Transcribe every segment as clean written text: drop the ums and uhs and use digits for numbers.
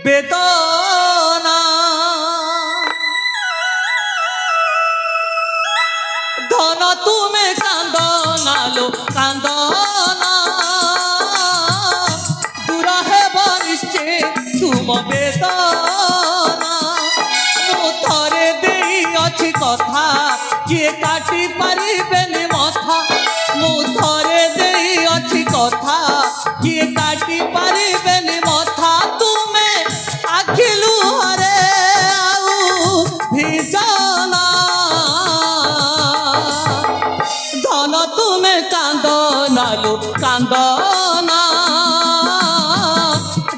বেদনা ধন তুমি কান্দনালো কান্দনা দূর হেব নিশ্চয় তুম বেদনা মু থরে দেই অছি কথা কিଏ কাটি পারিবেনি মথা মু থরে দেই অছি কথা কিଏ কাটি পারিবেনি মথা তুমে আখিলু হরে আউ ভিজনা ধন তুমে কান্দনালো কান্দনা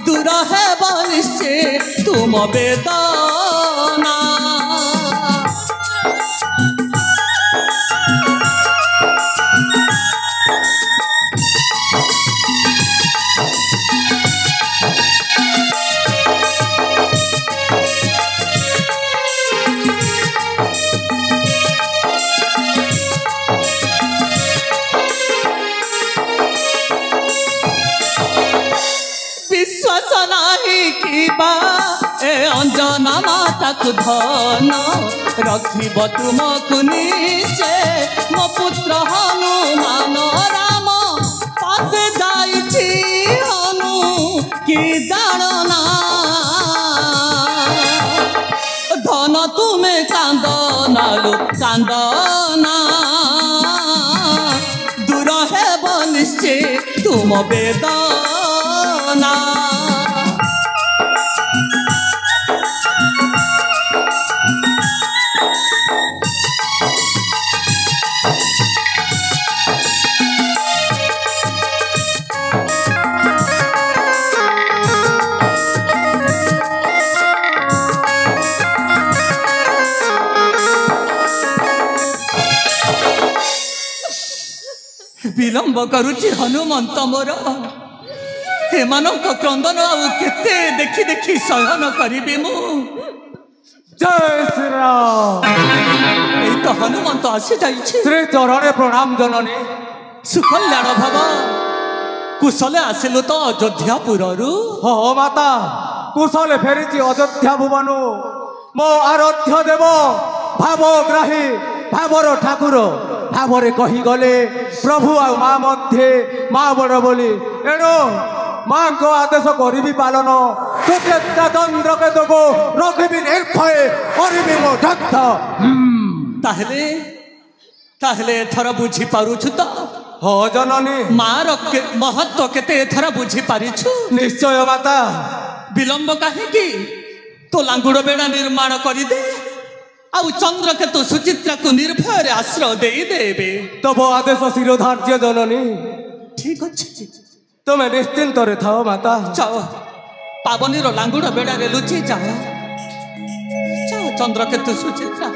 দূর হেব নিশ্চয় তুম বেদনা विश्वास नाही किबा ए अंजना माता को धन रखिब तुमको निश्चय मो पुत्र हनुमान राम पास जाइछि हनु कि जानना धन तुमे कांदनालो कांदना दूर हेब निश्चय तुम बेदना विलंब करुची हनुमंत मोर हेमानक क्रंदन आउ केते देखी देखी सहन करिबे मु जय श्री राम एई तो हनुमंत आसी जाइछि श्री चरणे प्रणाम जननी सुकल्याण भव कुशले आसिलु तो अयोध्यापुरु हो माता कुशले फेरिछि अयोध्या भुवनु मो आराध्य देव भावग्राही भावर ठाकुर भावरे कही गले प्रभु आ माँ मध्य माँ बड़ बोली एणु माँ को आदेश करी पालन सुचेता चंद्र के दो रखी निर्भय करी मो दग्ध ताहले ताहले एथर बुझी पारुछु तो हो जननी माँ महत्व केते एथर बुझी पारिछु निश्चय माता विलंब काहेकि तो लांगुड़ बेड़ा निर्माण करी दे आउ चंद्रकेतु सुचित्रा को निर्भय आश्रय देबे तब आदेश शिरोधार्य जननी ठीक अच्छे तुम्हें निश्चिंत थाओ माता जाओ पावनीर लांगुड़ बेड़ा लुचि जाओ जाओ चंद्रकेतु सुचित्रा